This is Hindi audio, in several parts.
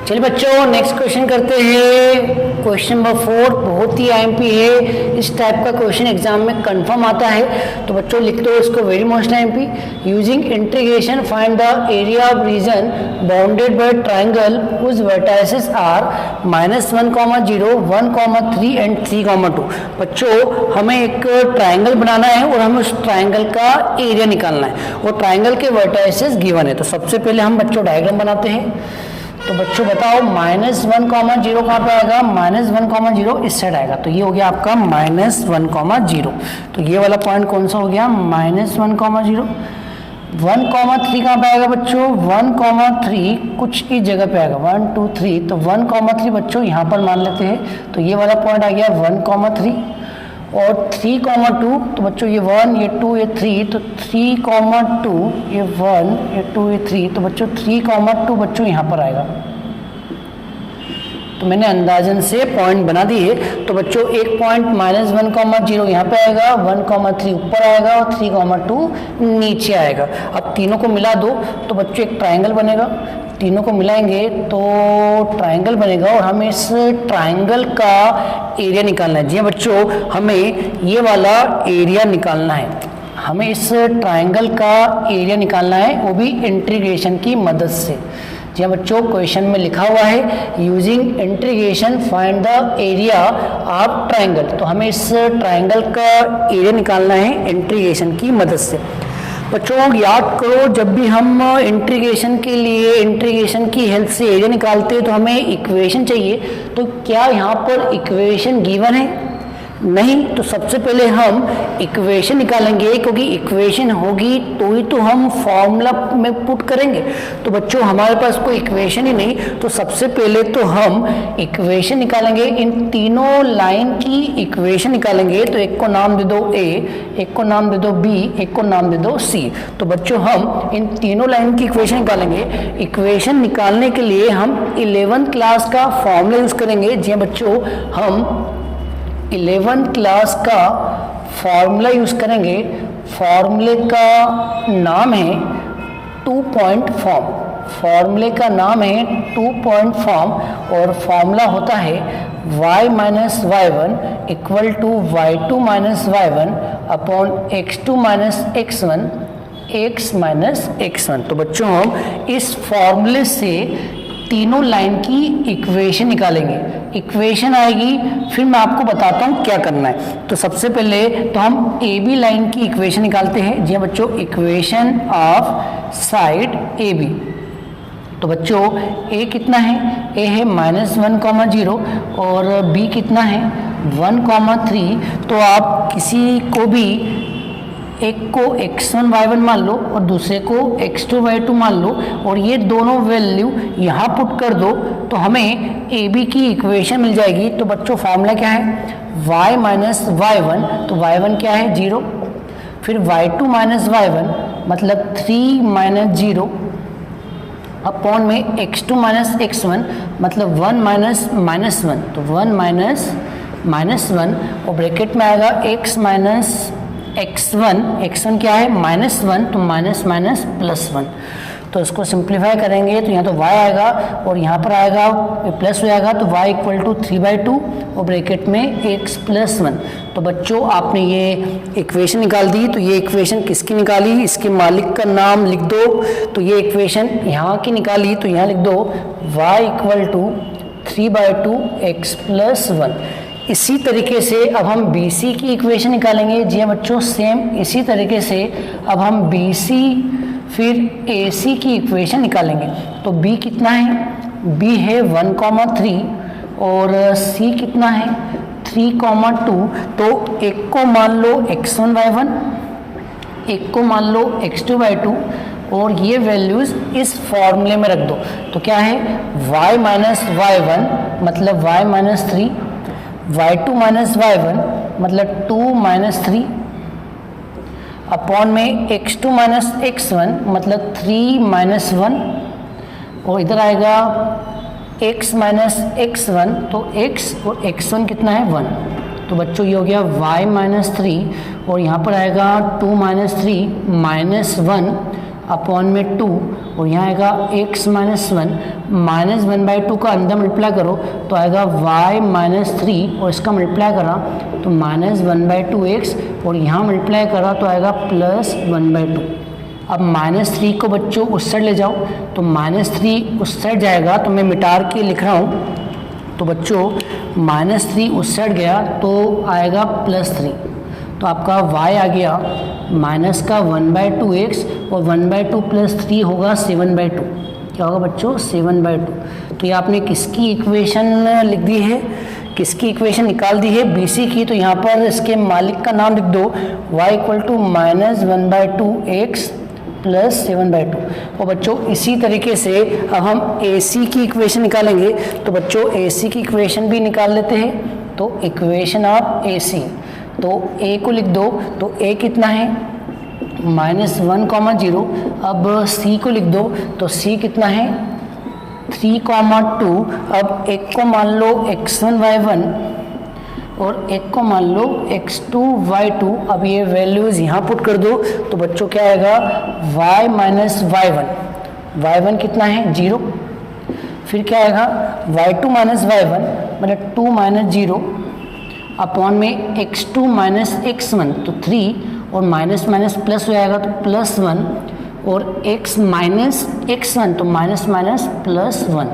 चलिए बच्चों नेक्स्ट क्वेश्चन करते हैं। क्वेश्चन नंबर 4 बहुत ही आईएमपी है, इस टाइप का क्वेश्चन एग्जाम में कंफर्म आता है। तो बच्चों लिख दो इसको, very most IMP. Using integration find the area of region bounded by triangle whose vertices are -1, 0, 1, 3 and 3, 2। बच्चों हमें एक ट्राइंगल बनाना है और हमें उस ट्राइंगल का एरिया निकालना है और ट्राइंगल के वर्टाइसेस गिवन है। तो सबसे पहले हम बच्चों डायग्राम बनाते हैं। तो बच्चों बताओ -1, 0 कहाँ पे आएगा? -1, 0 इस साइड आएगा। तो ये हो गया आपका -1, 0। तो ये वाला पॉइंट कौन सा हो गया? -1, 0। 1, 3 कहाँ पे आएगा बच्चों? 1, 3 कुछ इस जगह पे आएगा, 1, 2, 3। तो 1, 3 बच्चों यहाँ पर मान लेते हैं। तो ये वाला पॉइंट आ गया 1, 3 और 3, 2। तो बच्चों ये 1, ये 2, ये 3। तो 3, 2, ये 1, ये 2, ये 3। तो बच्चों 3, 2 बच्चों यहाँ पर आएगा। तो मैंने अंदाजन से पॉइंट बना दिए। तो बच्चों एक पॉइंट -1, 0 यहाँ पे आएगा, 1, 3 ऊपर आएगा और 3, 2 नीचे आएगा। अब तीनों को मिला दो तो बच्चों एक ट्राइंगल बनेगा। तीनों को मिलाएंगे तो ट्राइंगल बनेगा और हमें इस ट्राइंगल का एरिया निकालना है। जी हाँ बच्चों, हमें ये वाला एरिया निकालना है। हमें इस ट्राइंगल का एरिया निकालना है, वो भी इंटीग्रेशन की मदद से। जी हाँ बच्चों, क्वेश्चन में लिखा हुआ है using integration find the area of triangle. तो हमें इस ट्राइंगल का एरिया निकालना है इंटीग्रेशन की मदद से। बच्चों याद करो, जब भी हम इंटीग्रेशन के लिए इंटीग्रेशन की हेल्प से एरिया निकालते हैं तो हमें इक्वेशन चाहिए। तो क्या यहाँ पर इक्वेशन गिवन है? नहीं। तो सबसे पहले हम इक्वेशन निकालेंगे, क्योंकि इक्वेशन होगी तो ही तो हम फॉर्मूला में पुट करेंगे। तो बच्चों हमारे पास कोई इक्वेशन ही नहीं, तो सबसे पहले तो हम इक्वेशन निकालेंगे। इन तीनों लाइन की इक्वेशन निकालेंगे। तो एक को नाम दे दो A, एक को नाम दे दो B, एक को नाम दे दो C। तो बच्चों हम इन तीनों लाइन की इक्वेशन निकालेंगे। इक्वेशन निकालने के लिए हम 11th क्लास का फॉर्मूला यूज करेंगे। जी बच्चों, हम 11th क्लास का फॉर्मूला यूज करेंगे। फॉर्मूले का नाम है 2 पॉइंट फॉर्म। फॉर्मूले का नाम है 2 पॉइंट फॉर्म और फॉर्मूला होता है y - y1 equal to y2 - y1 upon x2 - x1 x - x1। तो बच्चों हम इस फॉर्मूले से तीनों लाइन की इक्वेशन निकालेंगे। इक्वेशन आएगी, फिर मैं आपको बताता हूँ क्या करना है। तो सबसे पहले तो हम ए बी लाइन की इक्वेशन निकालते हैं। जी हाँ बच्चों, equation of side A B. तो बच्चों ए कितना है? ए है -1, 0 और बी कितना है? 1, 3। तो आप किसी को भी एक को x1 y1 मान लो और दूसरे को x2 y2 मान लो और ये दोनों वैल्यू यहाँ पुट कर दो तो हमें ए बी की इक्वेशन मिल जाएगी। तो बच्चों फॉर्मूला क्या है? y - y1। तो y1 क्या है? 0। फिर y2 - y1 मतलब 3 - 0 अपॉन में x2 - x1 मतलब 1 - -1। तो 1 - -1 और ब्रैकेट में आएगा x -x1। x1 क्या है? -1। तो -+1। तो इसको सिंप्लीफाई करेंगे तो यहाँ तो y आएगा और यहाँ पर आएगा प्लस हो जाएगा। तो y इक्वल टू 3/2 और ब्रैकेट में x + 1। तो बच्चों आपने ये इक्वेशन निकाल दी। तो ये इक्वेशन किसकी निकाली? इसके मालिक का नाम लिख दो। तो ये इक्वेशन यहाँ की निकाली तो यहाँ लिख दो y इक्वल टू 3/2 x + 1। इसी तरीके से अब हम BC की इक्वेशन निकालेंगे। जी हाँ बच्चों, सेम इसी तरीके से अब हम BC फिर AC की इक्वेशन निकालेंगे। तो B कितना है? B है 1, 3 और C कितना है? 3, 2। तो एक को मान लो x1 y1, एक को मान लो x2 y2 और ये वैल्यूज इस फॉर्मूले में रख दो। तो क्या है? y - y1 मतलब y - 3, y2 - y1 मतलब 2 - 3 अपॉन में x2 - x1 मतलब 3 - 1 और इधर आएगा x - x1। तो x और x1 कितना है? 1। तो बच्चों ये हो गया y - 3 और यहाँ पर आएगा 2 - 3 -1 अपॉन में 2 और यहाँ आएगा x माइनस 1 माइनस 1/2 का अंदर मल्टीप्लाई करो तो आएगा y माइनस 3 और इसका मल्टीप्लाई करा तो माइनस 1/2x और यहाँ मल्टीप्लाई करा तो आएगा प्लस 1/2। अब -3 को बच्चों उस साइड ले जाओ तो -3 उस साइड जाएगा तो मैं मिटार के लिख रहा हूँ। तो बच्चों -3 उस साइड गया तो आएगा +3, तो आपका y आ गया माइनस का 1/2x और 1/2 + 3 होगा 7/2। क्या होगा बच्चों 7/2। तो ये आपने किसकी इक्वेशन लिख दी है, किसकी इक्वेशन निकाल दी है, BC की। तो यहाँ पर इसके मालिक का नाम लिख दो y = -1/2x + 7/2। और बच्चों इसी तरीके से अब हम AC की इक्वेशन निकालेंगे। तो बच्चों AC की इक्वेशन भी निकाल लेते हैं। तो इक्वेशन ऑफ AC, तो A को लिख दो तो A कितना है -1, 0। अब C को लिख दो तो C कितना है 3, 2। अब एक को मान लो x1 y1 और एक को मान लो x2 y2। अब ये वैल्यूज़ यहाँ पुट कर दो तो बच्चों क्या आएगा y माइनस y1 कितना है 0। फिर क्या आएगा y2 माइनस y1 मतलब 2 माइनस 0 अपॉन में x2 माइनस x1 तो 3 और माइनस माइनस प्लस हो जाएगा तो +1 और x माइनस x1 तो माइनस माइनस +1।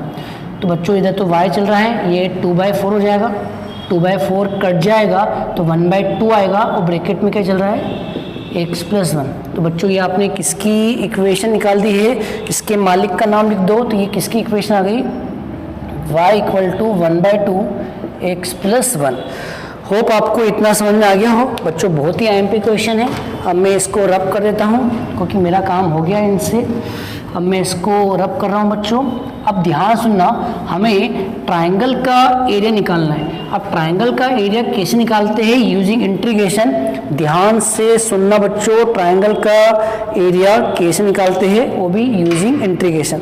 तो बच्चों इधर तो y चल रहा है, ये 2/4 हो जाएगा, 2/4 कट जाएगा तो 1/2 आएगा और ब्रैकेट में क्या चल रहा है x + 1। तो बच्चों ये आपने किसकी इक्वेशन निकाल दी है, इसके मालिक का नाम लिख दो। तो ये किसकी इक्वेशन आ गई y = 1/2 x + 1। होप आपको इतना समझ में आ गया हो बच्चों। बहुत ही IMP क्वेश्चन है। अब मैं इसको रब कर देता हूँ क्योंकि मेरा काम हो गया इनसे। अब मैं इसको रब कर रहा हूँ बच्चों। अब ध्यान सुनना, हमें ट्रायंगल का एरिया निकालना है। अब ट्रायंगल का एरिया कैसे निकालते हैं यूजिंग इंटीग्रेशन, ध्यान से सुनना बच्चों। ट्रायंगल का एरिया कैसे निकालते हैं वो भी यूजिंग इंटीग्रेशन।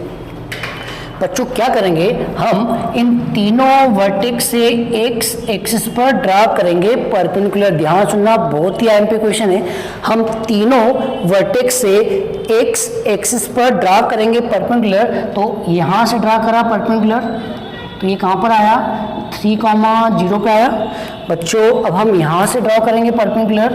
बच्चों क्या करेंगे, हम इन तीनों वर्टेक्स से एक्स एक्सिस पर ड्रा करेंगे परपेंडिकुलर। ध्यान सुनना, बहुत ही IMP क्वेश्चन है। हम तीनों वर्टेक्स से एक्स एक्सिस पर ड्रा करेंगे परपेंडिकुलर। तो यहाँ से ड्रा करा परपेंडिकुलर तो ये कहाँ पर आया 3, 0 पे आया बच्चों। अब हम यहाँ से ड्रा करेंगे परपेंडिकुलर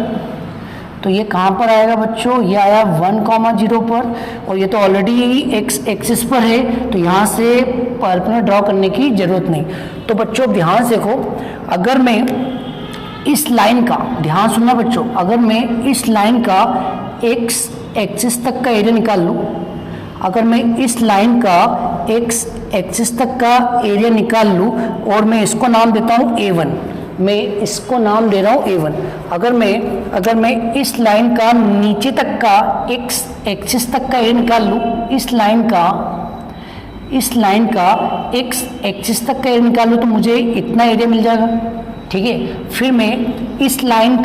तो ये कहाँ पर आएगा बच्चों, ये आया 1, 0 पर और ये तो ऑलरेडी एक्स एक्सिस पर है तो यहाँ से परपेंडिकुलर ड्रॉ करने की ज़रूरत नहीं। तो बच्चों ध्यान से देखो, अगर मैं इस लाइन का, ध्यान सुनना बच्चों, अगर मैं इस लाइन का एक्स एक्सिस तक का एरिया निकाल लूँ, अगर मैं इस लाइन का एक्स एक्सिस तक का एरिया निकाल लूँ और मैं इसको नाम देता हूँ A1, मैं इसको नाम दे रहा हूँ A1। अगर मैं इस लाइन का नीचे तक का एक्स एक्सिस तक का एरिया निकाल लूँ, इस लाइन का एक्स एक्सिस तक का एरिया निकाल लूँ तो मुझे इतना एरिया मिल जाएगा, ठीक है। फिर मैं इस लाइन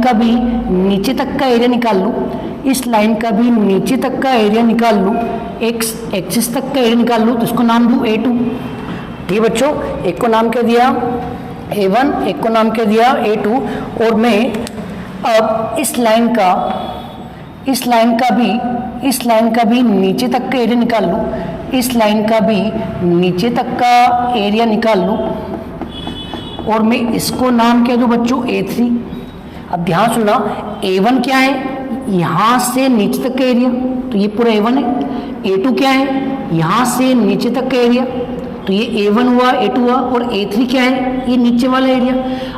का भी नीचे तक का एरिया निकाल लूँ, इस लाइन का भी नीचे तक का एरिया निकाल लूँ, एक्स एक्सिस तक का एरिया निकाल लूँ तो इसको नाम दूँ A2, ठीक है बच्चों। एक को नाम क्या दिया A1, एक को नाम क्या दिया A2। और मैं अब इस लाइन का भी नीचे तक का एरिया निकाल लूँ, इस लाइन का भी नीचे तक का एरिया निकाल लूँ और मैं इसको नाम क्या दूँ बच्चों A3। अब ध्यान सुनना, A1 क्या है, यहाँ से नीचे तक का एरिया तो ये पूरा A1 है। A2 क्या है, यहाँ से नीचे तक का एरिया तो ये A1 हुआ, A2 हुआ। और A3 क्या है, ये नीचे वाला एरिया।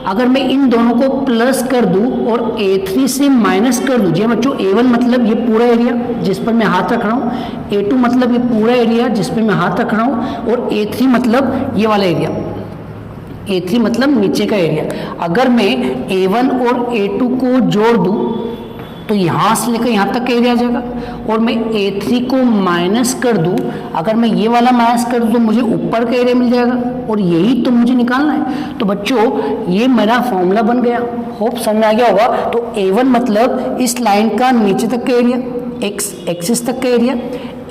अगर मैं इन दोनों को प्लस कर दूं और A3 से माइनस कर दूं, जी बच्चों A1 मतलब ये पूरा एरिया जिस पर मैं हाथ रख रहा हूँ, A2 मतलब ये पूरा एरिया जिस पर मैं हाथ रख रहा हूँ और A3 मतलब ये वाला एरिया, A3 मतलब नीचे का एरिया। अगर मैं A1 और A2 को जोड़ दूं तो यहाँ से लेकर यहाँ तक का एरिया आ जाएगा और मैं A3 को माइनस कर दूँ, अगर मैं ये वाला माइनस कर दूँ तो मुझे ऊपर का एरिया मिल जाएगा और यही तो मुझे निकालना है। तो बच्चों ये मेरा फॉर्मूला बन गया, होप समझ में आ गया होगा। तो A1 मतलब इस लाइन का नीचे तक का एरिया, x एक्सिस तक का एरिया,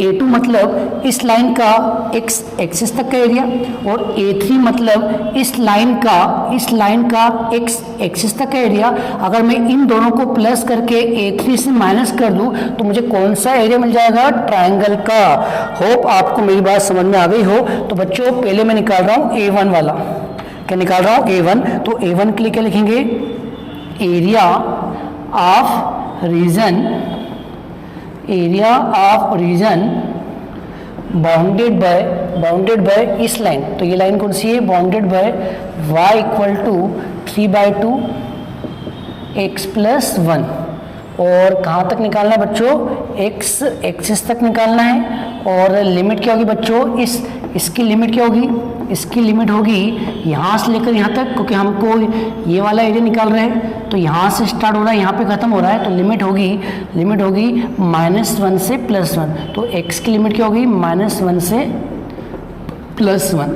A2 मतलब इस लाइन का x एक्सिस तक का एरिया, और A3 मतलब इस लाइन का x एक्सिस तक का एरिया। अगर मैं इन दोनों को प्लस करके A3 से माइनस कर दूं तो मुझे कौन सा एरिया मिल जाएगा? ट्रायंगल का। होप आपको मेरी बात समझ में आ गई हो। तो बच्चों पहले मैं निकाल रहा हूँ A1 वाला। क्या निकाल रहा हूँ? A1। तो A1 के लिए क्या लिखेंगे? Area of region bounded by इस लाइन। तो ये लाइन कौन सी है? Bounded by y equal to 3/2 x plus 1। और कहाँ तक निकालना है बच्चों? x एक्सिस तक निकालना है। और लिमिट क्या होगी बच्चों? इसकी लिमिट क्या होगी? इसकी लिमिट होगी यहाँ से लेकर यहाँ तक, क्योंकि हमको ये वाला एरिया निकाल रहे हैं। तो यहाँ से स्टार्ट हो रहा है, यहाँ पे ख़त्म हो रहा है। तो लिमिट होगी -1 से +1। तो x की लिमिट क्या होगी? -1 से +1।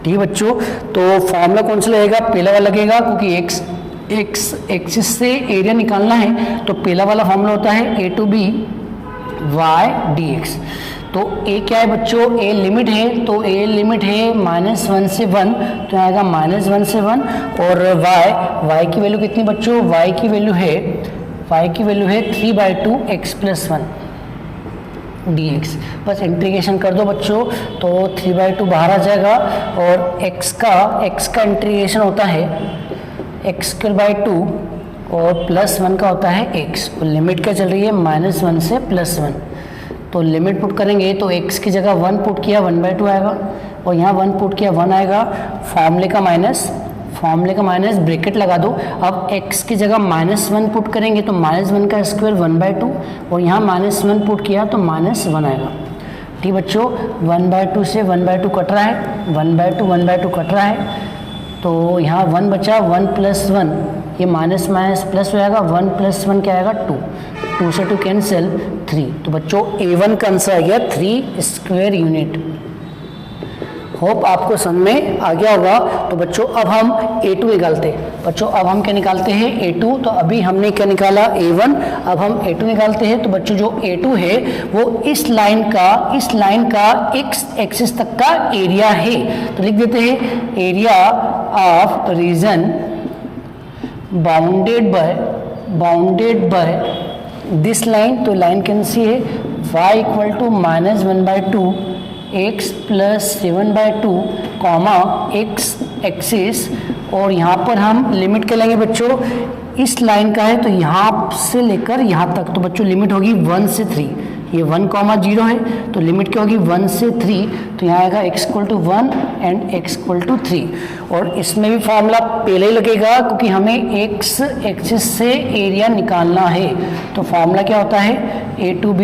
ठीक है बच्चों। तो फॉर्मूला कौन सा लगेगा? पहला वाला लगेगा, क्योंकि x एक्सिस से एरिया निकालना है। तो पहला वाला फॉर्मूला होता है a to b y dx। तो a क्या है बच्चों? a लिमिट है, तो a लिमिट है -1 से 1, तो आएगा -1 से 1। और y की वैल्यू कितनी बच्चों? y की वैल्यू है 3/2 x प्लस 1 dx। बस इंटीग्रेशन कर दो बच्चों, तो 3/2 बाहर आ जाएगा। और x का इंटीग्रेशन होता है x²/2 और +1 का होता है x। और लिमिट क्या चल रही है? -1 से +1। तो लिमिट पुट करेंगे तो x की जगह 1 पुट किया 1/2 आएगा, और यहाँ 1 पुट किया 1 आएगा। फॉर्मूले का माइनस ब्रैकेट लगा दो। अब x की जगह -1 पुट करेंगे तो -1 का स्क्वायर 1/2, और यहाँ -1 पुट किया तो -1 आएगा। ठीक बच्चों, 1/2 से 1/2 कट रहा है, 1/2 कट रहा है। तो यहाँ 1 बचा, 1 + 1, ये माइनस प्लस हो जाएगा। 1 + 1 क्या आएगा? 2 से 2 कैंसिल 3। तो बच्चों A1 का आंसर आ गया 3 स्क्वायर यूनिट। होप आपको समझ में आ गया होगा। तो बच्चों अब हम A2 निकालते हैं। बच्चों अब हम क्या निकालते हैं? A2। तो अभी हमने क्या निकाला? A1। अब हम A2 निकालते हैं। तो बच्चों जो A2 है वो इस लाइन का x एक्सिस तक का एरिया है। तो लिख देते हैं area of region bounded by this line. तो लाइन कौन सी है? y equal to -1/2 x plus 7/2 comma x axis. और यहाँ पर हम लिमिट क्या लेंगे बच्चों? इस लाइन का है तो यहाँ से लेकर यहाँ तक। तो बच्चों लिमिट होगी 1 से 3। ये 1, 0 है, तो लिमिट क्या होगी? 1 से 3। तो यहाँ आएगा x = 1 एंड x = 3। और इसमें भी फॉर्मूला पहले ही लगेगा, क्योंकि हमें x एक्सिस से एरिया निकालना है। तो फॉर्मूला क्या होता है? a to b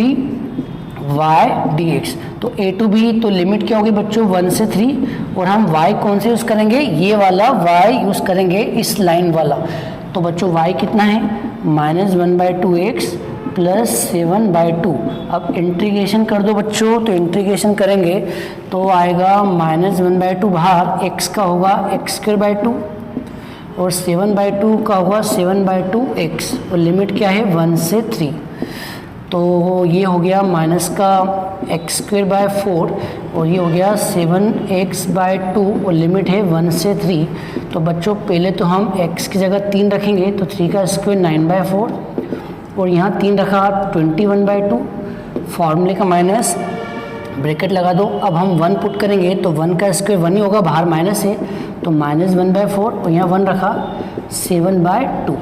y dx। तो a to b, तो लिमिट क्या होगी बच्चों? 1 से 3। और हम y कौन से यूज़ करेंगे? ये वाला y यूज़ करेंगे, इस लाइन वाला। तो बच्चों y कितना है? -1/2x plus 7/2। अब इंटीग्रेशन कर दो बच्चों। तो इंटीग्रेशन करेंगे तो आएगा -1/2 बाहर, x का होगा x²/2 और 7/2 का होगा 7/2x। और लिमिट क्या है? 1 से 3। तो ये हो गया माइनस का x²/4 और ये हो गया 7x/2 और लिमिट है 1 से 3। तो बच्चों पहले तो हम x की जगह 3 रखेंगे, तो 3 का स्क्वायर 9/4 और यहाँ 3 रखा 21/2। फार्मूले का माइनस ब्रैकेट लगा दो। अब हम 1 पुट करेंगे तो 1 का स्क्वायर 1 ही होगा, बाहर माइनस है तो -1/4 और यहाँ 1 रखा 7/2।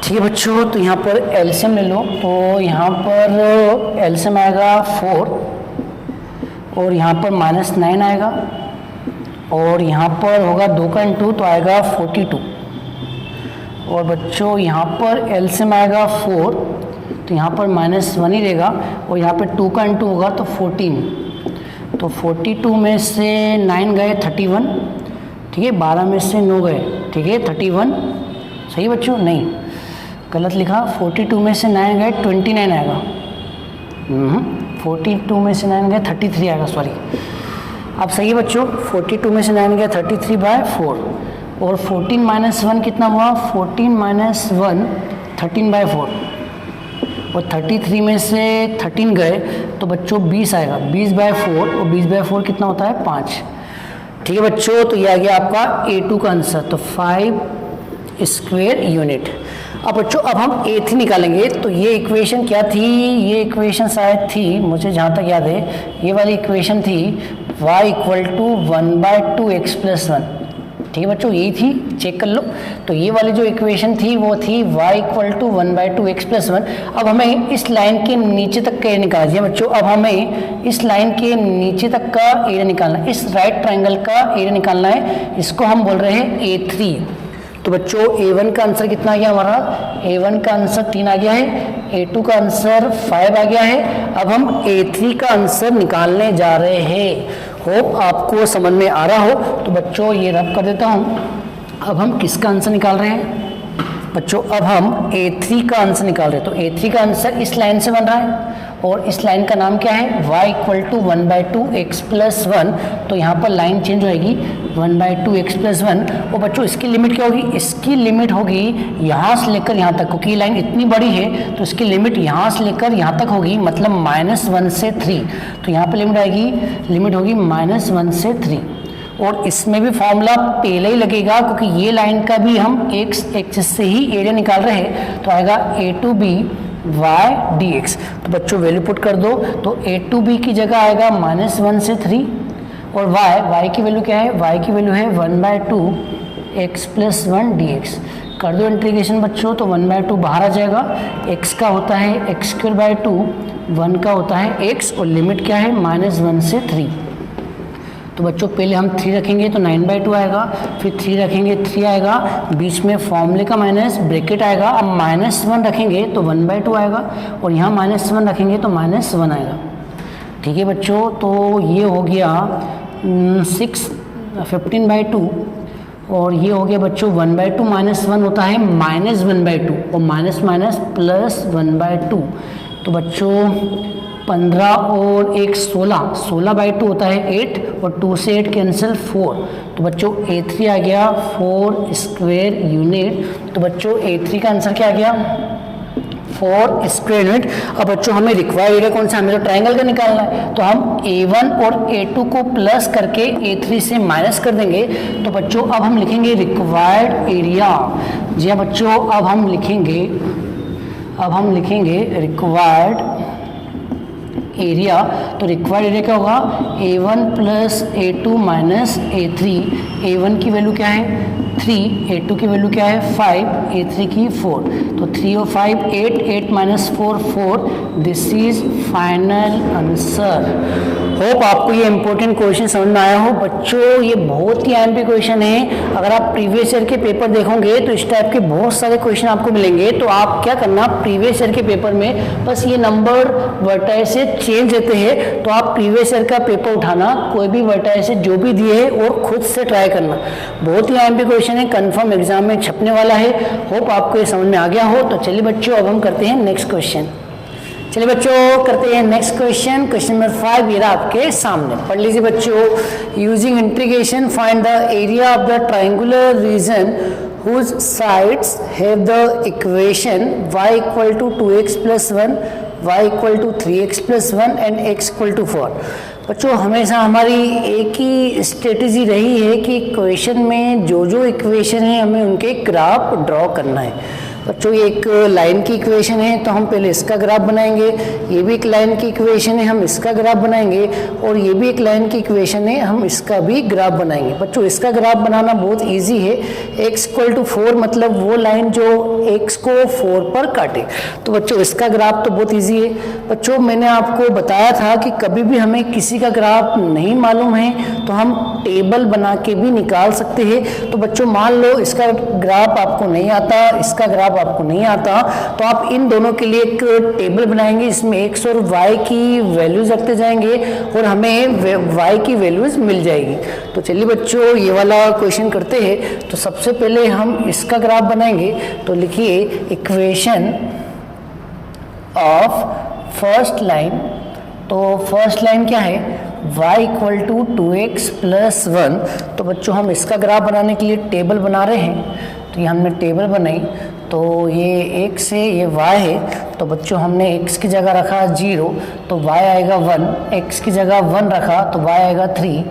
ठीक है बच्चों, तो यहाँ पर एलसीएम ले लो। तो यहाँ पर एलसीएम आएगा 4 और यहाँ पर -9 आएगा और यहाँ पर होगा 2 का इंटू तो आएगा 42। और बच्चों यहाँ पर एलसीएम आएगा 4 तो यहाँ पर -1 ही रहेगा और यहाँ पर 2 का इंटू होगा तो 14। तो 42 में से 9 गए 31, ठीक है, 12 में से 9 गए, ठीक है, 31। सही बच्चों? नहीं, गलत लिखा। 42 में से 9 गए 29 आएगा। 42 में से 9 गए 33 आएगा, सॉरी। अब सही है बच्चों, 42 में से 9 गए 33/4 और 14 - 1 कितना हुआ? 14 - 1 13/4। और 33 में से 13 गए तो बच्चों 20 आएगा, 20/4, और 20/4 कितना होता है 5। ठीक है बच्चों, तो ये आ गया आपका A2 का आंसर, तो 5 स्क्वायर यूनिट। अब बच्चों अब हम A3 निकालेंगे, तो ये इक्वेशन क्या थी, ये इक्वेशन शायद थी, मुझे जहाँ तक याद है ये वाली इक्वेशन थी y = 1/2x + 1। ठीक है बच्चों, यही थी, चेक कर लो। तो ये वाली जो इक्वेशन थी वो थी y = 1/2x + 1। अब हमें इस लाइन के नीचे तक का एरिया निकालना है बच्चों। अब हमें इस लाइन के नीचे तक का एरिया निकालना है, इस राइट ट्रायंगल का एरिया निकालना है, इसको हम बोल रहे हैं A3। तो बच्चों A1 का आंसर कितना आ गया हमारा, A1 का आंसर 3 आ गया है, A2 का आंसर 5 आ गया है। अब हम A3 का आंसर निकालने जा रहे हैं। होप आपको समझ में आ रहा हो। तो बच्चों ये रब कर देता हूँ। अब हम किसका आंसर निकाल रहे हैं बच्चों, अब हम A3 का आंसर निकाल रहे हैं। तो A3 का आंसर इस लाइन से बन रहा है, और इस लाइन का नाम क्या है, y = 1/2x + 1। तो यहाँ पर लाइन चेंज होएगी 1/2x + 1। और बच्चों इसकी लिमिट क्या होगी, इसकी लिमिट होगी यहाँ से लेकर यहाँ तक, क्योंकि लाइन इतनी बड़ी है तो इसकी लिमिट यहाँ से लेकर यहाँ तक होगी, मतलब -1 से 3। तो यहाँ पर लिमिट आएगी, लिमिट होगी -1 से 3। और इसमें भी फॉर्मूला पहले ही लगेगा, क्योंकि ये लाइन का भी हम एक्सिस से ही एरिया निकाल रहे हैं। तो आएगा A2b y dx। तो बच्चों वैल्यू पुट कर दो, तो A2b की जगह आएगा -1 से 3, और y की वैल्यू क्या है, y की वैल्यू है 1/2x + 1 dx। कर दो इंटीग्रेशन बच्चों, तो 1/2 बाहर आ जाएगा, x का होता है x²/2, 1 का होता है x, और लिमिट क्या है -1 से 3। तो बच्चों पहले हम 3 रखेंगे तो 9/2 आएगा, फिर 3 रखेंगे 3 आएगा, बीच में फॉर्मूले का माइनस ब्रैकेट आएगा। अब -1 रखेंगे तो 1/2 आएगा, और यहाँ -1 रखेंगे तो -1 आएगा। ठीक है बच्चों, तो ये हो गया 15/2, और ये हो गया बच्चों 1/2 -1 होता है -1/2, और माइनस माइनस प्लस 1/2। तो बच्चों 15 और 1 16, 16/2 होता है 8, और 2 से 8 कैंसिल 4। तो बच्चों A3 आ गया 4 स्क्वायर यूनिट। तो बच्चों A3 का आंसर क्या आ गया, 4 स्क्वायर यूनिट। अब बच्चों हमें रिक्वायर्ड एरिया कौन सा, हमें तो ट्रायंगल का निकालना है। तो हम A1 और A2 को प्लस करके A3 से माइनस कर देंगे। तो बच्चों अब हम लिखेंगे रिक्वायर्ड एरिया। जी हाँ बच्चों, अब हम लिखेंगे रिक्वायर्ड एरिया। तो रिक्वायर्ड एरिया क्या होगा, A1 + A2 - A3। A1 की वैल्यू क्या है 3, A2 की वैल्यू क्या है 5, A3 की 4। तो 3 और 5 8, 8 - 4 4। This is final answer. Hope आपको ये इंपॉर्टेंट क्वेश्चन समझ में आया हो बच्चों। ये बहुत ही एमपी क्वेश्चन है। अगर आप प्रीवियस ईयर के पेपर देखोगे तो इस टाइप के बहुत सारे क्वेश्चन आपको मिलेंगे। तो आप क्या करना, प्रीवियस ईयर के पेपर में बस ये नंबर वर्टाइसेस चेंज रहते हैं, तो आप प्रीवियस ईयर का पेपर उठाना, कोई भी वर्टाइसेस जो भी दिए है और खुद से ट्राई करना। बहुत ही एमपी क्वेश्चन है, कंफर्म एग्जाम में छपने वाला है। होप आपको ये समझ में आ गया हो। तो चलिए बच्चों अब हम करते हैं नेक्स्ट क्वेश्चन। चलिए बच्चों करते हैं नेक्स्ट क्वेश्चन। क्वेश्चन नंबर 5 ये रहा आपके सामने, पढ़ लीजिए बच्चों। Using integration find the area of the triangular region whose sides have the equation y = 2x + 1, y = 3x + 1 and x = 4। बच्चों हमेशा हमारी एक ही स्ट्रेटजी रही है कि इक्वेशन में जो इक्वेशन है हमें उनके ग्राफ ड्रॉ करना है। बच्चों ये एक लाइन की इक्वेशन है तो हम पहले इसका ग्राफ बनाएंगे, ये भी एक लाइन की इक्वेशन है हम इसका ग्राफ बनाएंगे, और ये भी एक लाइन की इक्वेशन है हम इसका भी ग्राफ बनाएंगे। बच्चों इसका ग्राफ बनाना बहुत इजी है। x = 4 मतलब वो लाइन जो x को 4 पर काटे। तो बच्चों इसका ग्राफ तो बहुत इजी है। बच्चों मैंने आपको बताया था कि कभी भी हमें किसी का ग्राफ नहीं मालूम है तो हम टेबल बना के भी निकाल सकते हैं। तो बच्चों मान लो इसका ग्राफ आपको नहीं आता, इसका ग्राफ आपको नहीं आता, तो आप इन दोनों के लिए एक टेबल बनाएंगे, इसमें x और y की वैल्यूज रखते जाएंगे और हमें y की वैल्यूज मिल जाएगी। तो चलिए बच्चों ये वाला क्वेश्चन करते हैं। तो सबसे पहले हम इसका ग्राफ बनाएंगे। तो लिखिए इक्वेशन ऑफ फर्स्ट लाइन। तो फर्स्ट लाइन क्या है, y = 2x + 1। तो बच्चों हम इसका ग्राफ बनाने के लिए टेबल बना रहे हैं। तो ये हमने टेबल बनाई, तो ये x है, ये y है, तो बच्चों हमने x की जगह रखा 0 तो y आएगा 1, x की जगह 1 रखा तो y आएगा 3,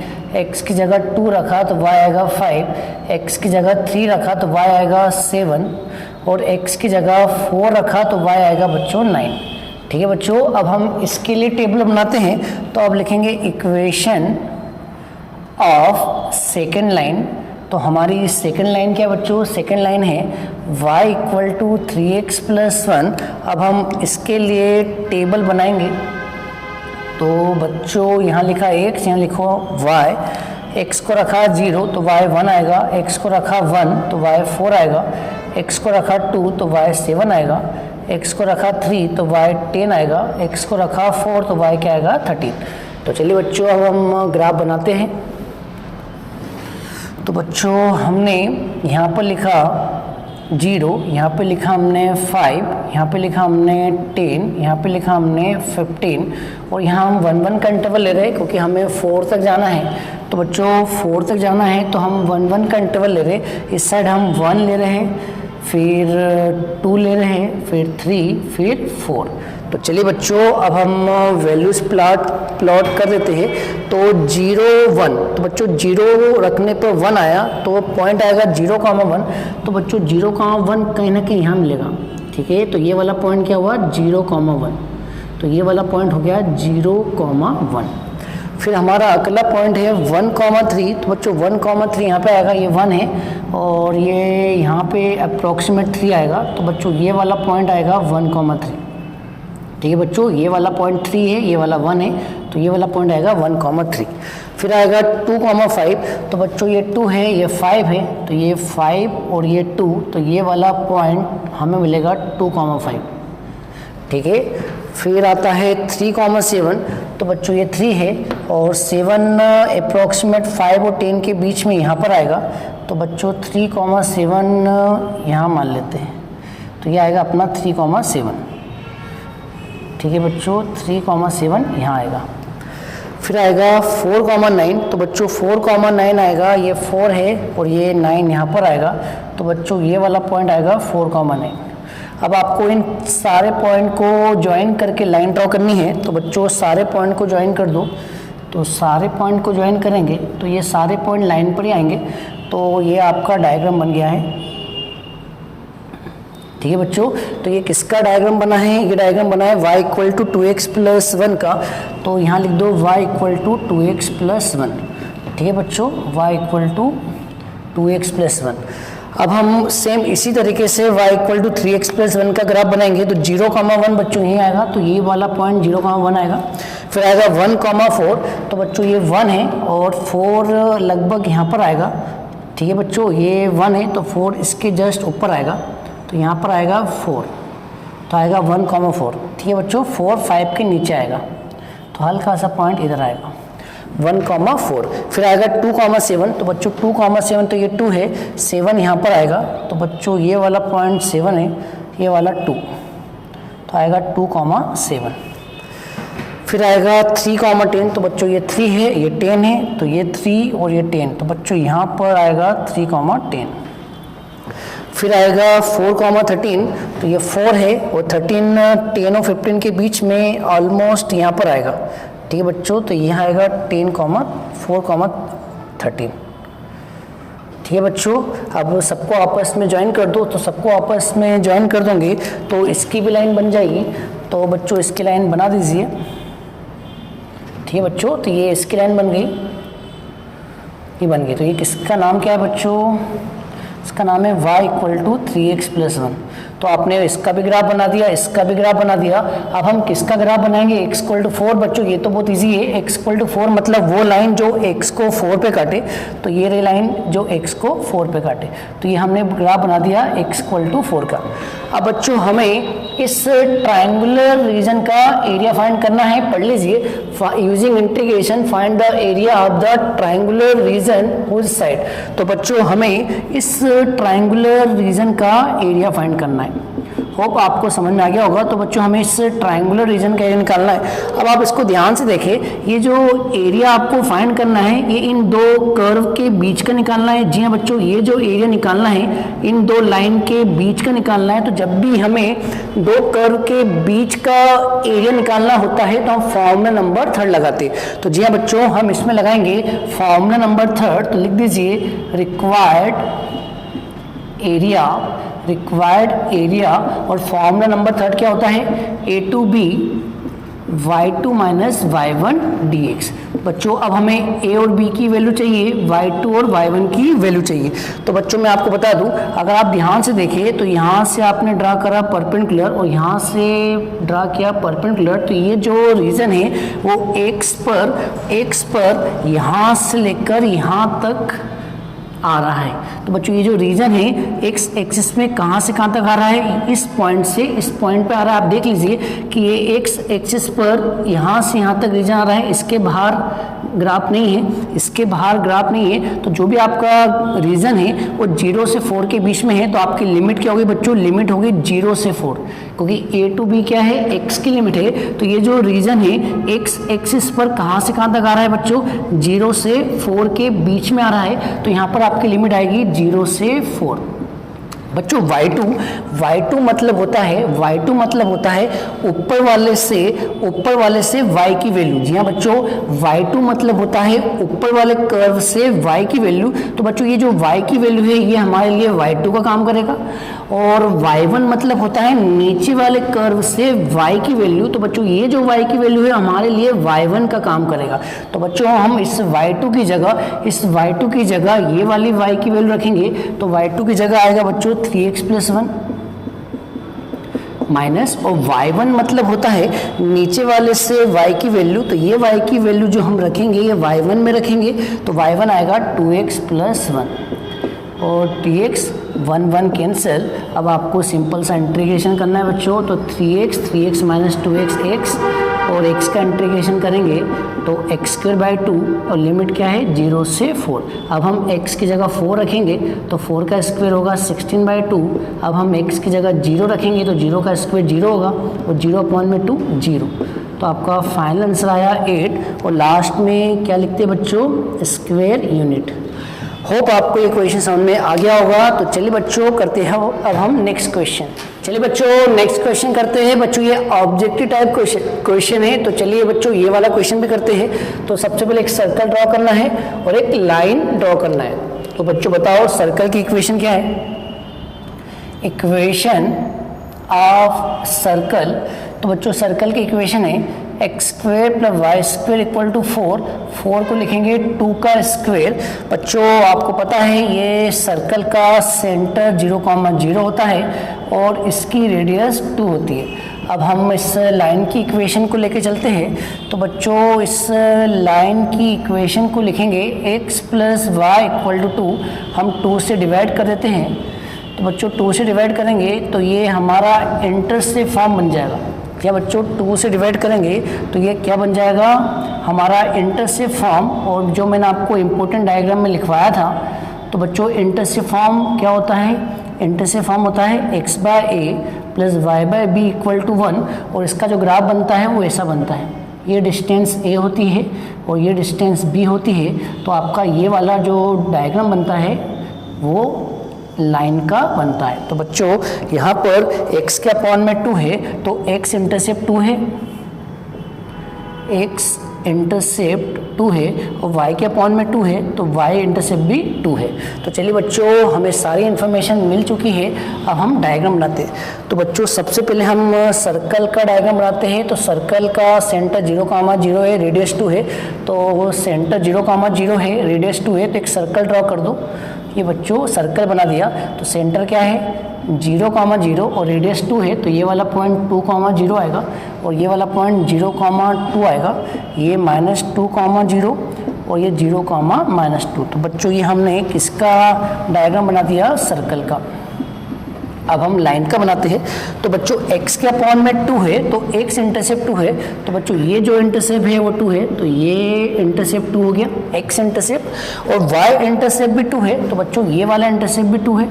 x की जगह 2 रखा तो y आएगा 5, x की जगह 3 रखा तो y आएगा 7 और x की जगह 4 रखा तो y आएगा बच्चों 9। ठीक है बच्चों, अब हम इसके लिए टेबल बनाते हैं, तो अब लिखेंगे इक्वेशन ऑफ सेकेंड लाइन। तो हमारी सेकेंड लाइन क्या बच्चों, सेकेंड लाइन है y equal to 3x plus 1। अब हम इसके लिए टेबल बनाएंगे, तो बच्चों यहाँ लिखा x, यहाँ लिखो y, x को रखा 0 तो y 1 आएगा, x को रखा 1 तो y 4 आएगा, x को रखा 2 तो y 7 आएगा, x को रखा 3 तो y 10 आएगा, x को रखा 4 तो y क्या आएगा 13। तो चलिए बच्चों अब हम ग्राफ बनाते हैं। तो बच्चों हमने यहाँ पर लिखा 0, यहाँ पे लिखा हमने 5, यहाँ पे लिखा हमने 10, यहाँ पे लिखा हमने 15 और यहाँ हम 1 1 का इंटरवल ले रहे हैं क्योंकि हमें 4 तक जाना है। तो बच्चों 4 तक जाना है तो हम 1 1 का इंटरवल ले रहे हैं। इस साइड हम 1 ले रहे हैं, फिर 2 ले रहे हैं, फिर 3, फिर 4। तो चलिए बच्चों अब हम वैल्यूज प्लॉट कर देते हैं। तो 0 1, तो बच्चों 0 रखने पर 1 आया तो पॉइंट आएगा 0,1। तो बच्चों 0,1 कहीं ना कहीं यहाँ मिलेगा। ठीक है, तो ये वाला पॉइंट क्या हुआ 0,1, तो ये वाला पॉइंट हो गया 0,1। फिर हमारा अगला पॉइंट है 1,3। तो बच्चों 1,3 यहाँ पे आएगा, ये 1 है और ये यहाँ पे अप्रॉक्सीमेट 3 आएगा। तो बच्चों ये वाला पॉइंट आएगा 1,3। ठीक है बच्चों, ये वाला पॉइंट 3 है, ये वाला 1 है, तो ये वाला पॉइंट आएगा 1,3। फिर आएगा 2,5। तो बच्चों ये 2 है, ये 5 है, तो ये 5 और ये 2, तो ये वाला पॉइंट हमें मिलेगा 2,5। ठीक है, फिर आता है 3,7। तो बच्चों ये 3 है और 7 अप्रॉक्सीमेट 5 और 10 के बीच में यहाँ पर आएगा। तो बच्चों 3,7 यहाँ मान लेते हैं, तो ये आएगा अपना 3,7। ठीक है बच्चों, 3,7 यहाँ आएगा। फिर आएगा 4,9। तो बच्चों 4,9 आएगा, ये 4 है और ये 9 यहाँ पर आएगा। तो बच्चों ये वाला पॉइंट आएगा 4,9। अब आपको इन सारे पॉइंट को ज्वाइन करके लाइन ड्रॉ करनी है। तो बच्चों सारे पॉइंट को ज्वाइन कर दो। तो सारे पॉइंट को ज्वाइन करेंगे तो ये सारे पॉइंट लाइन पर ही आएंगे। तो ये आपका डायग्राम बन गया है। ठीक है बच्चों, तो ये किसका डायग्राम बना है, ये डायग्राम बना है y equal to 2x plus 1 का। तो यहाँ लिख दो y equal to 2x plus 1। ठीक है बच्चों, y equal to 2x plus 1। अब हम सेम इसी तरीके से y equal to 3x plus 1 का ग्राफ बनाएंगे। तो 0,1 बच्चों यही आएगा, तो ये वाला पॉइंट 0,1 आएगा। फिर आएगा 1,4। तो बच्चों ये 1 है और 4 लगभग यहाँ पर आएगा। ठीक है बच्चों, ये 1 है तो 4 इसके जस्ट ऊपर आएगा, तो यहाँ पर आएगा 4, तो आएगा 1,4। ठीक है बच्चों, 4 5 के नीचे आएगा, तो हल्का सा पॉइंट इधर आएगा 1,4। फिर आएगा 2,7। तो बच्चों 2,7 तो ये 2 है, 7 यहाँ पर आएगा। तो बच्चों ये वाला पॉइंट 7 है, ये वाला 2, तो आएगा 2,7। फिर आएगा 3,10। तो बच्चों ये 3 है, ये 10 है, तो ये 3 और ये 10, तो बच्चों यहाँ पर आएगा 3,10। फिर आएगा 4,13। तो ये 4 है और 13 10 और 15 के बीच में ऑलमोस्ट यहाँ पर आएगा। ठीक है बच्चों, तो यहाँ आएगा 4,13। ठीक है बच्चों, अब सबको आपस में ज्वाइन कर दो। तो सबको आपस में ज्वाइन कर दोगे तो इसकी भी लाइन बन जाएगी। तो बच्चों इसकी लाइन बना दीजिए। ठीक है बच्चों, तो ये इसकी लाइन बन गई, ये बन गई। तो ये किसका नाम क्या है बच्चों, इसका नाम है y equal to 3x plus 1। तो आपने इसका भी ग्राफ बना दिया, इसका भी ग्राफ बना दिया। अब हम किसका ग्राफ बनाएंगे, x इक्वल टू 4। बच्चों ये तो बहुत इजी है, x इक्वल टू 4 मतलब वो लाइन जो x को 4 पे काटे। तो ये रही लाइन जो x को 4 पे काटे, तो ये हमने ग्राफ बना दिया x इक्वल टू 4 का। अब बच्चों हमें इस ट्राइंगुलर रीजन का एरिया फाइंड करना है। पढ़ लीजिए, using integration find the area of the triangular region whose side. तो बच्चों हमें इस ट्राइंगुलर रीजन का एरिया फाइंड करना है। होप आपको समझ में आ गया होगा। तो बच्चों हमें इस ट्रायंगुलर रीजन का एरिया निकालना है। अब आप इसको ध्यान से देखें, ये जो एरिया आपको फाइंड करना है ये इन दो कर्व के बीच का निकालना है। जी हाँ बच्चों, ये जो एरिया निकालना है इन दो लाइन के बीच का निकालना है। तो जब भी हमें दो कर्व के बीच का एरिया निकालना होता है तो हम फॉर्मूला नंबर 3 लगाते हैं। तो जी हाँ बच्चों, हम इसमें लगाएंगे फॉर्मूला नंबर 3। तो लिख दीजिए रिक्वायर्ड एरिया और फॉर्मूला नंबर 3 क्या होता है, a to B y2 minus y1 dx। बच्चों अब हमें a और b की वैल्यू चाहिए, y2 और y1 की वैल्यू चाहिए। तो बच्चों मैं आपको बता दूं, अगर आप ध्यान से देखें तो यहाँ से आपने ड्रा करा परपेंडिकुलर और यहाँ से ड्रा किया परपेंडिकुलर, तो ये जो रीजन है वो x पर यहाँ से लेकर यहाँ तक आ रहा है। तो बच्चों ये जो रीजन है एक्स एक्सिस में कहाँ से कहाँ तक आ रहा है, इस पॉइंट से इस पॉइंट पे आ रहा है। आप देख लीजिए कि ये एक्स एक्सिस पर यहाँ से यहाँ तक रीजन आ रहा है, इसके बाहर ग्राफ नहीं है, तो जो भी आपका रीजन है वो 0 से 4 के बीच में है। तो आपकी लिमिट क्या होगी बच्चों, लिमिट होगी 0 से 4, क्योंकि a टू b क्या है, x की लिमिट है। तो ये जो रीजन है x एक्सिस पर कहाँ से कहाँ तक आ रहा है बच्चों, 0 से 4 के बीच में आ रहा है। तो यहाँ पर आपकी लिमिट आएगी 0 से 4। बच्चों y2 मतलब होता है ऊपर वाले से y की वैल्यू। जी हाँ बच्चों, y2 मतलब होता है ऊपर वाले कर्व से y की वैल्यू। तो बच्चों ये जो y की वैल्यू है ये हमारे लिए y2 का काम करेगा। और y1 मतलब होता है नीचे वाले कर्व से y की वैल्यू। तो बच्चों ये जो y की वैल्यू है हमारे लिए y1 का काम करेगा। तो बच्चों हम इस y2 की जगह ये वाली y की वैल्यू रखेंगे। तो y2 की जगह आएगा बच्चों 3x + 1 माइनस, और y1 मतलब होता है नीचे वाले से y की वैल्यू। तो ये y की वैल्यू जो हम रखेंगे ये y1 में रखेंगे। तो y1 आएगा 2x + 1 और dx 1 कैंसिल। अब आपको सिंपल सा इंटीग्रेशन करना है बच्चों। तो 3x माइनस 2x x और x का इंटीग्रेशन करेंगे तो x² 2 और लिमिट क्या है 0 से 4। अब हम x की जगह 4 रखेंगे तो 4 का स्क्वायर होगा 16/2। अब हम x की जगह 0 रखेंगे तो 0 का स्क्वायर 0 होगा और 0/2 0। तो आपका फाइनल आंसर आया 8। और लास्ट में क्या लिखते हैं बच्चों, स्क्वायर यूनिट। होप आपको ये क्वेश्चन समझ में आ गया होगा। तो चलिए बच्चों करते हैं अब हम नेक्स्ट क्वेश्चन। चलिए बच्चों नेक्स्ट क्वेश्चन करते हैं। बच्चों ये ऑब्जेक्टिव टाइप क्वेश्चन है। तो चलिए बच्चों ये वाला क्वेश्चन भी करते हैं। तो सबसे पहले एक सर्कल ड्रॉ करना है और एक लाइन ड्रॉ करना है। तो बच्चों बताओ सर्कल की इक्वेशन क्या है, इक्वेशन ऑफ सर्कल। तो बच्चों सर्कल की इक्वेशन है x² + y² = 4 को लिखेंगे 2 का स्क्वायर। बच्चों आपको पता है ये सर्कल का सेंटर 0,0 होता है और इसकी रेडियस 2 होती है। अब हम इस लाइन की इक्वेशन को लेके चलते हैं। तो बच्चों इस लाइन की इक्वेशन को लिखेंगे x + y = 2। हम 2 से डिवाइड कर देते हैं। तो बच्चों 2 से डिवाइड करेंगे तो ये हमारा इंटरसेप्ट फॉर्म बन जाएगा। क्या बच्चों 2 से डिवाइड करेंगे तो ये क्या बन जाएगा, हमारा इंटरसेप्ट फॉर्म। और जो मैंने आपको इम्पोर्टेंट डायग्राम में लिखवाया था, तो बच्चों इंटरसेप्ट फॉर्म क्या होता है, इंटरसेप्ट फॉर्म होता है x/a + y/b = 1। और इसका जो ग्राफ बनता है वो ऐसा बनता है, ये डिस्टेंस a होती है और ये डिस्टेंस b होती है। तो आपका ये वाला जो डायग्राम बनता है वो लाइन का बनता है। तो बच्चों यहाँ पर x के अपॉन में 2 है तो x इंटरसेप्ट 2 है, x इंटरसेप्ट 2 है और y के अपॉन में 2 है तो y इंटरसेप्ट भी 2 है। तो चलिए बच्चों हमें सारी इन्फॉर्मेशन मिल चुकी है। अब हम डायग्राम बनाते हैं। तो बच्चों सबसे पहले हम सर्कल का डायग्राम बनाते हैं। तो सर्कल का सेंटर 0,0 है, रेडियस 2 है। तो सेंटर 0,0 है, रेडियस 2 है, तो एक सर्कल ड्रॉ कर दो। ये बच्चों सर्कल बना दिया। तो सेंटर क्या है 0,0 और रेडियस 2 है। तो ये वाला पॉइंट 2,0 आएगा और ये वाला पॉइंट 0,2 आएगा। ये -2,0 और ये 0,-2। तो बच्चों ये हमने किसका डायग्राम बना दिया, सर्कल का। अब हम लाइन का बनाते हैं। तो बच्चों x के अपॉन में 2 है तो x इंटरसेप्ट 2 है। तो बच्चों ये जो इंटरसेप्ट है वो 2 है तो ये इंटरसेप्ट 2 हो गया x इंटरसेप्ट, और y इंटरसेप्ट भी 2 है। तो बच्चों ये वाला इंटरसेप्ट भी 2 है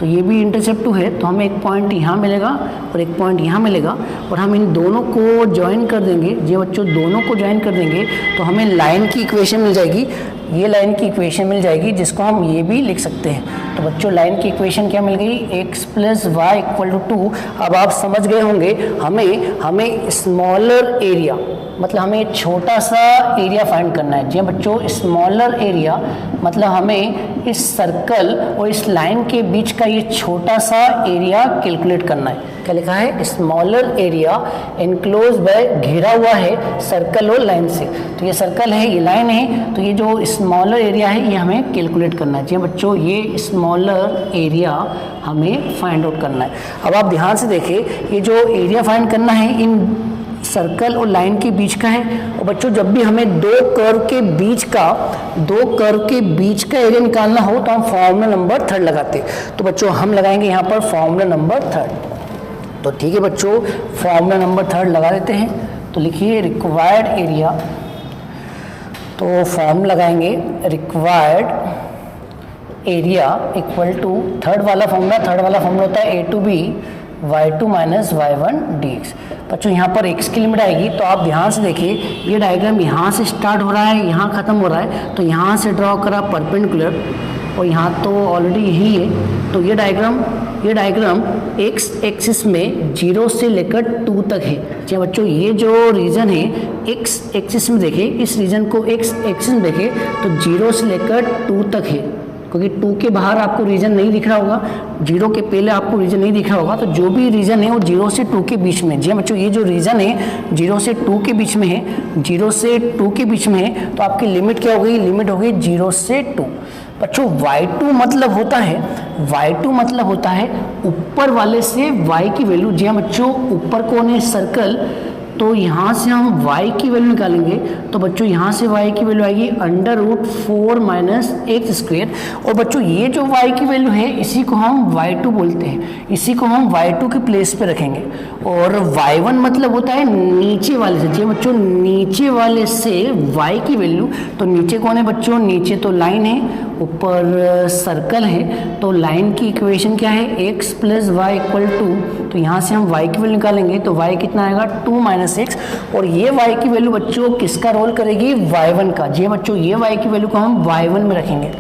तो ये भी इंटरसेप्ट 2 है, तो हमें एक पॉइंट यहाँ मिलेगा और एक पॉइंट यहाँ मिलेगा, और हम इन दोनों को ज्वाइन कर देंगे। जी बच्चों, दोनों को ज्वाइन कर देंगे तो हमें लाइन की इक्वेशन मिल जाएगी, ये लाइन की इक्वेशन मिल जाएगी, जिसको हम ये भी लिख सकते हैं। तो बच्चों लाइन की इक्वेशन क्या मिल गई, x + y = 2। अब आप समझ गए होंगे हमें स्मॉलर एरिया, मतलब हमें छोटा सा एरिया फाइंड करना है। जी बच्चों, स्मॉलर एरिया मतलब हमें इस सर्कल और इस लाइन के बीच का ये छोटा सा एरिया कैलकुलेट करना है। क्या लिखा है, स्मॉलर एरिया एनक्लोज बाय, घेरा हुआ है सर्कल और लाइन से। तो ये सर्कल है, ये लाइन है, तो ये जो स्मॉलर एरिया है ये हमें कैलकुलेट करना है। जी बच्चों, ये स्मॉलर एरिया हमें फाइंड आउट करना है। अब आप ध्यान से देखिए, ये जो एरिया फाइंड करना है इन सर्कल और लाइन के बीच का है। और बच्चों, जब भी हमें दो कर्व के बीच का एरिया निकालना हो तो हम फॉर्मूला नंबर 3 लगाते हैं। तो बच्चों हम लगाएंगे यहाँ पर फॉर्मूला नंबर 3। तो ठीक है बच्चों, फॉर्मूला नंबर 3 लगा देते हैं। तो लिखिए रिक्वायर्ड एरिया, तो फॉर्मूला लगाएंगे required area equal to third वाला फॉर्मूला होता है a to b y2 - y1 dx। बच्चों यहाँ पर x की लिमिट आएगी, तो आप ध्यान से देखिए, ये डायग्राम यहाँ से स्टार्ट हो रहा है, यहाँ ख़त्म हो रहा है, तो यहाँ से ड्रॉ करा परपेंडिकुलर, और यहाँ तो ऑलरेडी यही है। तो ये डायग्राम x एक्सिस में 0 से लेकर 2 तक है। जी बच्चों, ये जो रीजन है x एक्सिस में देखें, इस रीजन को x एक्सिस में देखें तो 0 से लेकर 2 तक है, क्योंकि 2 के बाहर आपको रीजन नहीं दिख रहा होगा, 0 के पहले आपको रीजन नहीं दिख रहा होगा। तो जो भी रीजन है वो 0 से 2 के बीच में। जी बच्चों, ये जो रीजन है 0 से 2 के बीच में है, 0 से 2 के बीच में है, तो आपकी लिमिट क्या हो गई, लिमिट हो गई 0 से 2। बच्चों y2 मतलब होता है ऊपर वाले से y की वैल्यू। जी बच्चों, ऊपर कौन है, सर्कल, तो यहाँ से हम y की वैल्यू निकालेंगे। तो बच्चों यहाँ से y की वैल्यू आएगी √4 - x²। और बच्चों ये जो y की वैल्यू है इसी को हम y2 बोलते हैं, इसी को हम y2 के प्लेस पे रखेंगे। और y1 मतलब होता है नीचे वाले से। जी बच्चों, नीचे वाले से y की वैल्यू, तो नीचे कौन है बच्चों, नीचे तो लाइन है, ऊपर सर्कल है, तो लाइन की इक्वेशन क्या है, x + y = 2। तो यहाँ से हम y की वैल्यू निकालेंगे, तो y कितना आएगा, 2 - x। और ये y की वैल्यू बच्चों किसका रोल करेगी, y1 का। जी बच्चों, ये y की वैल्यू को हम y1 में रखेंगे।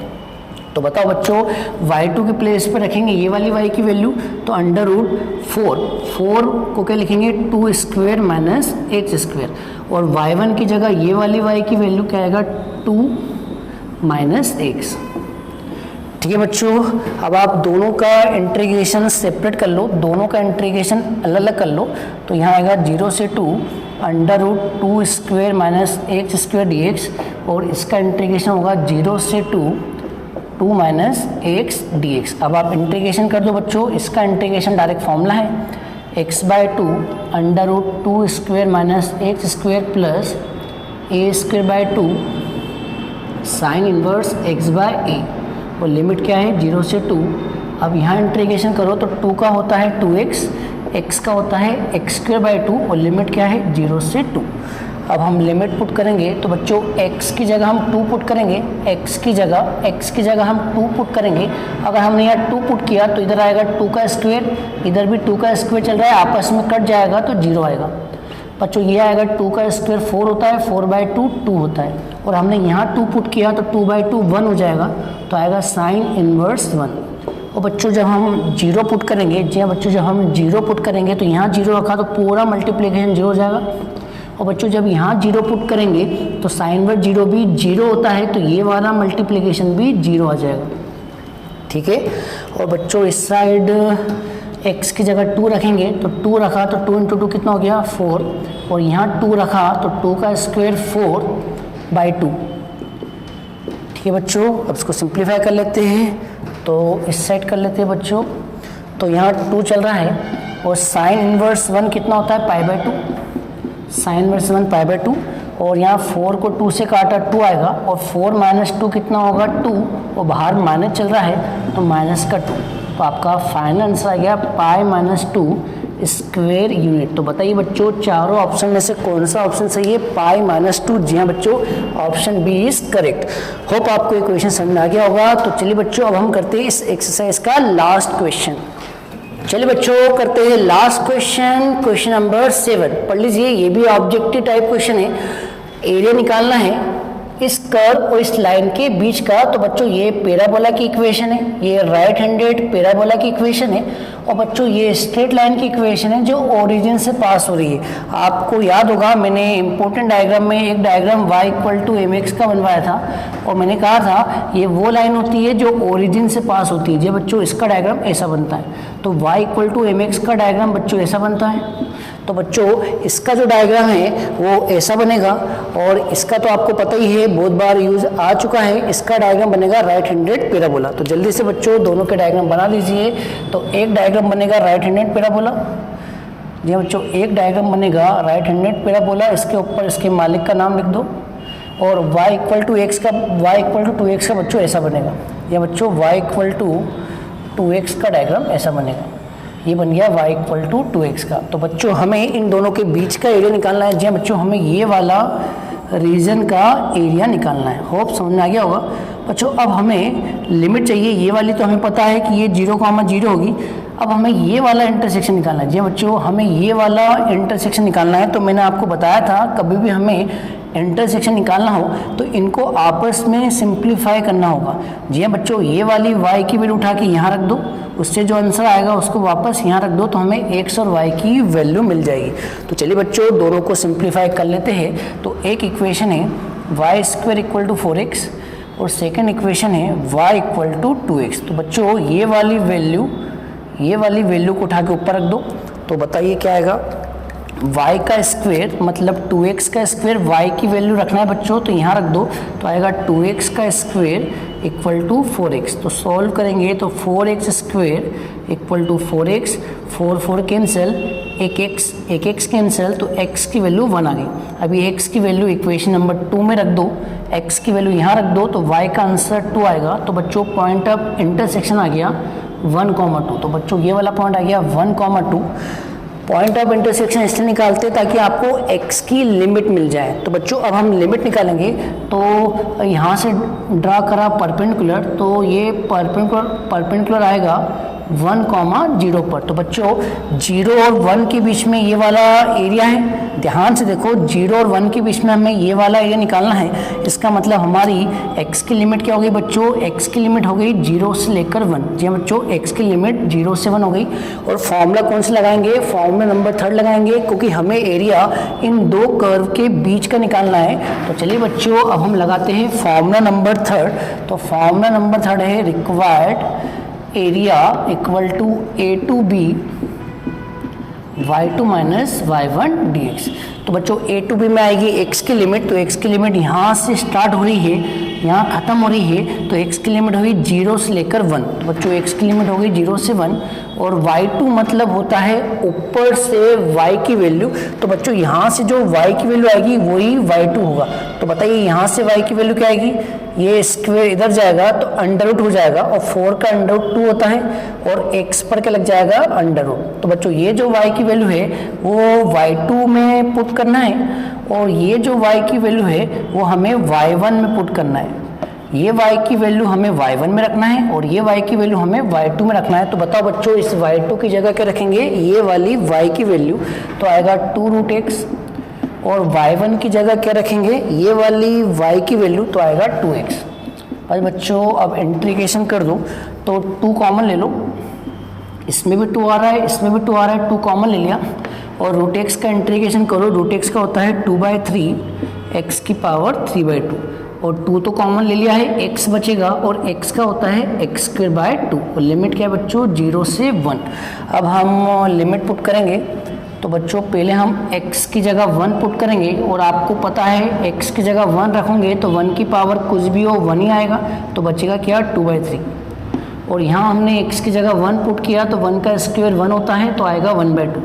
तो बताओ बच्चों, y2 के प्लेस पे रखेंगे ये वाली y की वैल्यू, तो √4 को क्या लिखेंगे, 2² - x²। और y1 की जगह ये वाली y की वैल्यू क्या आएगा, 2 - x। ठीक है बच्चों, अब आप दोनों का इंटीग्रेशन सेपरेट कर लो, दोनों का इंटीग्रेशन अलग अलग कर लो। तो यहाँ आएगा 0 से 2 √2² - x² dx, और इसका इंटीग्रेशन होगा 0 से 2 x dx। अब आप इंटीग्रेशन कर दो बच्चों, इसका इंटीग्रेशन डायरेक्ट फॉर्मूला है x/2 √2² - x² plus a²/2 sine inverse x/a। और लिमिट क्या है, 0 से 2। अब यहाँ इंटीग्रेशन करो तो 2 का होता है 2x, x का होता है x²/2, और लिमिट क्या है, 0 से 2। अब हम लिमिट पुट करेंगे तो बच्चों x की जगह हम 2 पुट करेंगे, x की जगह हम 2 पुट करेंगे। अगर हमने यहाँ 2 पुट किया तो इधर आएगा 2 का स्क्वायर, इधर भी 2 का स्क्वायर चल रहा है, आपस में कट जाएगा तो 0 आएगा। बच्चों ये आएगा 2 का स्क्वायर 4 होता है, 4/2 2 होता है, और हमने यहाँ 2 पुट किया तो 2/2 1 हो जाएगा, तो आएगा साइन इनवर्स 1। और बच्चों जब हम 0 पुट करेंगे, जी हाँ बच्चों, जब हम 0 पुट करेंगे तो यहाँ 0 रखा तो पूरा मल्टीप्लिकेशन 0 हो जाएगा। और बच्चों जब यहाँ 0 पुट करेंगे तो साइन इनवर्स 0 भी 0 होता है, तो ये वाला मल्टीप्लिकेशन भी 0 आ जाएगा। ठीक है, और बच्चों इस साइड x की जगह 2 रखेंगे, तो 2 रखा तो 2 × 2 कितना हो गया, 4, और यहाँ 2 रखा तो 2 का स्क्वायर 4/2। ठीक है बच्चों, अब इसको सिंप्लीफाई कर लेते हैं, तो इस साइड कर लेते हैं बच्चों। तो यहाँ 2 चल रहा है, और साइन इनवर्स 1 कितना होता है, π/2, साइन इनवर्स 1 π/2। और यहाँ 4 को 2 से काटा 2 आएगा, और 4 - 2 कितना होगा, 2, और बाहर माइनस चल रहा है तो माइनस का 2। तो आपका फाइनल आंसर आ गया π - 2 स्क्वायर यूनिट। तो बताइए बच्चों चारों ऑप्शन में से कौन सा ऑप्शन सही है? π-2। जी हाँ बच्चों, option B is correct. Hope आपको ये क्वेश्चन समझ में आ गया होगा। तो चलिए बच्चों अब हम करते हैं इस एक्सरसाइज का लास्ट क्वेश्चन। चलिए बच्चों करते हैं लास्ट क्वेश्चन, क्वेश्चन नंबर 7। पढ़ लीजिए, ये भी ऑब्जेक्टिव टाइप क्वेश्चन है। एरिया निकालना है इस कर्व और इस लाइन के बीच का। तो बच्चों ये पैराबोला की इक्वेशन है, ये राइट हैंडेड पैराबोला की इक्वेशन है, और बच्चों ये स्ट्रेट लाइन की इक्वेशन है जो ओरिजिन से पास हो रही है। आपको याद होगा मैंने इंपॉर्टेंट डायग्राम में एक डायग्राम y = mx का बनवाया था, और मैंने कहा था ये वो लाइन होती है जो ओरिजिन से पास होती है। जी बच्चों इसका डायग्राम ऐसा बनता है। तो y = mx का डायग्राम बच्चों ऐसा बनता है। तो बच्चों इसका जो डायग्राम है वो ऐसा बनेगा, और इसका तो आपको पता ही है, बहुत बार यूज आ चुका है। इसका डायग्राम बनेगा राइट हैंडेड पैराबोला। तो जल्दी से बच्चों दोनों के डायग्राम बना लीजिए। तो एक डायग्राम बनेगा राइट हैंडेड पैराबोला। जी बच्चों एक डायग्राम बनेगा राइट हैंडेड पैराबोला, इसके ऊपर इसके मालिक का नाम लिख दो। और y = 2x का बच्चों ऐसा बनेगा। या बच्चों y = 2x का डायग्राम ऐसा बनेगा। ये बन गया y = 2x का। तो बच्चों हमें इन दोनों के बीच का एरिया निकालना है। जी बच्चों हमें ये वाला रीजन का एरिया निकालना है। होप समझ में आ गया होगा बच्चों। अब हमें लिमिट चाहिए, ये वाली तो हमें पता है कि ये 0,0 होगी। अब हमें ये वाला इंटरसेक्शन निकालना है। जी बच्चों हमें ये वाला इंटरसेक्शन निकालना है। तो मैंने आपको बताया था कभी भी हमें इंटरसेक्शन निकालना हो तो इनको आपस में सिंप्लीफाई करना होगा। जी हाँ बच्चों, ये वाली y की वैल्यू उठा के यहाँ रख दो, उससे जो आंसर आएगा उसको वापस यहाँ रख दो, तो हमें x और y की वैल्यू मिल जाएगी। तो चलिए बच्चों दोनों को सिंप्लीफाई कर लेते हैं। तो एक इक्वेशन है y² = 4x और सेकेंड इक्वेशन है y = 2x। तो बच्चों ये वाली वैल्यू को उठा के ऊपर रख दो। तो बताइए क्या आएगा? y का स्क्वायर मतलब 2x का स्क्वायर, y की वैल्यू रखना है बच्चों तो यहाँ रख दो। तो आएगा 2x का स्क्वायर = 4x। तो सॉल्व करेंगे तो 4x² = 4x, 4 कैंसिल, एक x कैंसिल, तो x की वैल्यू 1 आ गई। अभी x की वैल्यू इक्वेशन नंबर 2 में रख दो, x की वैल्यू यहाँ रख दो, तो y का आंसर 2 आएगा। तो बच्चों पॉइंट ऑफ इंटरसेक्शन आ गया 1,2। तो बच्चों ये वाला पॉइंट आ गया 1,2। पॉइंट ऑफ इंटरसेक्शन इसलिए निकालते हैं ताकि आपको x की लिमिट मिल जाए। तो बच्चों अब हम लिमिट निकालेंगे। तो यहाँ से ड्रा करा परपेंडिकुलर, तो ये परपेंडिकुलर आएगा 1,0 पर। तो बच्चों 0 और 1 के बीच में ये वाला एरिया है। ध्यान से देखो 0 और 1 के बीच में हमें ये वाला एरिया निकालना है। इसका मतलब हमारी x की लिमिट क्या हो गई बच्चों? x की लिमिट हो गई 0 से लेकर 1। जी बच्चों x की लिमिट 0 से 1 हो गई। और फॉर्मूला कौन सा लगाएंगे? फॉर्मूला नंबर 3 लगाएंगे, क्योंकि हमें एरिया इन दो कर्व के बीच का निकालना है। तो चलिए बच्चों अब हम लगाते हैं फॉर्मूला नंबर 3। तो फॉर्मूला नंबर 3 है required area = a2b y2 - y1 dx। तो बच्चों a2b में आएगी x की लिमिट। तो x की लिमिट यहाँ से स्टार्ट हो रही है, यहाँ ख़त्म हो रही है। तो x की लिमिट होगी 0 से लेकर 1। तो बच्चों x की लिमिट होगी 0 से 1। और y2 मतलब होता है ऊपर से y की वैल्यू। तो बच्चों यहाँ से जो y की वैल्यू आएगी वही y2 होगा। तो बताइए यहाँ से y की वैल्यू क्या आएगी? ये स्क्वायर इधर जाएगा तो √ हो जाएगा, और 4 का √2 होता है, और x पर क्या लग जाएगा? √। तो बच्चों ये जो y की वैल्यू है वो y2 में पुट करना है, और ये जो y की वैल्यू है वो हमें y1 में पुट करना है। ये y की वैल्यू हमें y1 में रखना है, और ये y की वैल्यू हमें y2 में रखना है। तो बताओ बच्चों इस y2 की जगह क्या रखेंगे? ये वाली y की वैल्यू, तो आएगा 2√x। और y1 की जगह क्या रखेंगे? ये वाली y की वैल्यू, तो आएगा 2x। और बच्चों अब इंटीग्रेशन कर दो, तो 2 कॉमन ले लो, इसमें भी 2 आ रहा है, इसमें भी 2 आ रहा है, 2 कॉमन ले लिया। और √x का इंटीग्रेशन करो, √x का होता है 2/3 x की पावर 3/2, और 2 तो कॉमन ले लिया है, x बचेगा, और x का होता है x²/2। और लिमिट क्या है बच्चों? 0 से 1। अब हम लिमिट पुट करेंगे। तो बच्चों पहले हम x की जगह 1 पुट करेंगे, और आपको पता है x की जगह 1 रखोगे तो 1 की पावर कुछ भी हो 1 ही आएगा। तो बचेगा क्या? 2/3। और यहाँ हमने x की जगह 1 पुट किया तो 1 का स्क्वायर 1 होता है, तो आएगा 1/2।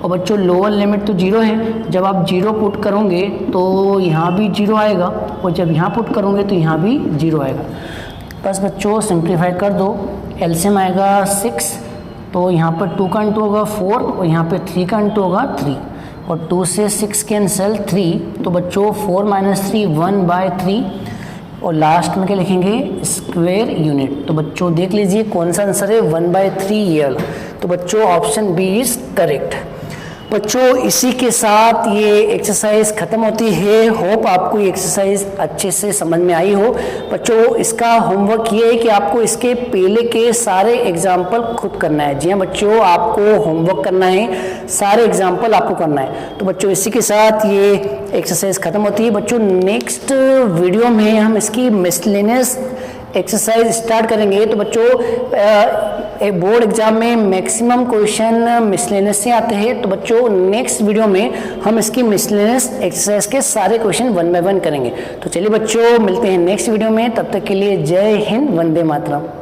और बच्चों लोअर लिमिट तो 0 है, जब आप 0 पुट करोगे तो यहाँ भी 0 आएगा, और जब यहाँ पुट करोगे तो यहाँ भी 0 आएगा। बस बच्चों सिंप्लीफाई कर दो, एलसीएम आएगा 6 तो यहाँ पर 2 का इंटू होगा 4 और यहाँ पे 3 का इंटू होगा 3 और 2 से 6 कैंसिल 3, तो बच्चों 4 माइनस 3 1/3 और लास्ट में क्या लिखेंगे स्क्वायर यूनिट। तो बच्चों देख लीजिए कौन सा आंसर है 1/3 ये वाला। तो बच्चों ऑप्शन बी इज करेक्ट। बच्चों इसी के साथ ये एक्सरसाइज खत्म होती है। होप आपको ये एक्सरसाइज अच्छे से समझ में आई हो। बच्चों इसका होमवर्क ये है कि आपको इसके पहले के सारे एग्जाम्पल खुद करना है। जी हाँ बच्चों, आपको होमवर्क करना है, सारे एग्जाम्पल आपको करना है। तो बच्चों इसी के साथ ये एक्सरसाइज खत्म होती है। बच्चों नेक्स्ट वीडियो में हम इसकी मिसलेनियस एक्सरसाइज स्टार्ट करेंगे। तो बच्चों एक बोर्ड एग्जाम में मैक्सिमम क्वेश्चन मिसलेनियस से आते हैं। तो बच्चों नेक्स्ट वीडियो में हम इसकी मिसलेनियस एक्सरसाइज के सारे क्वेश्चन 1 बाय 1 करेंगे। तो चलिए बच्चों मिलते हैं नेक्स्ट वीडियो में, तब तक के लिए जय हिंद, वंदे मातरम।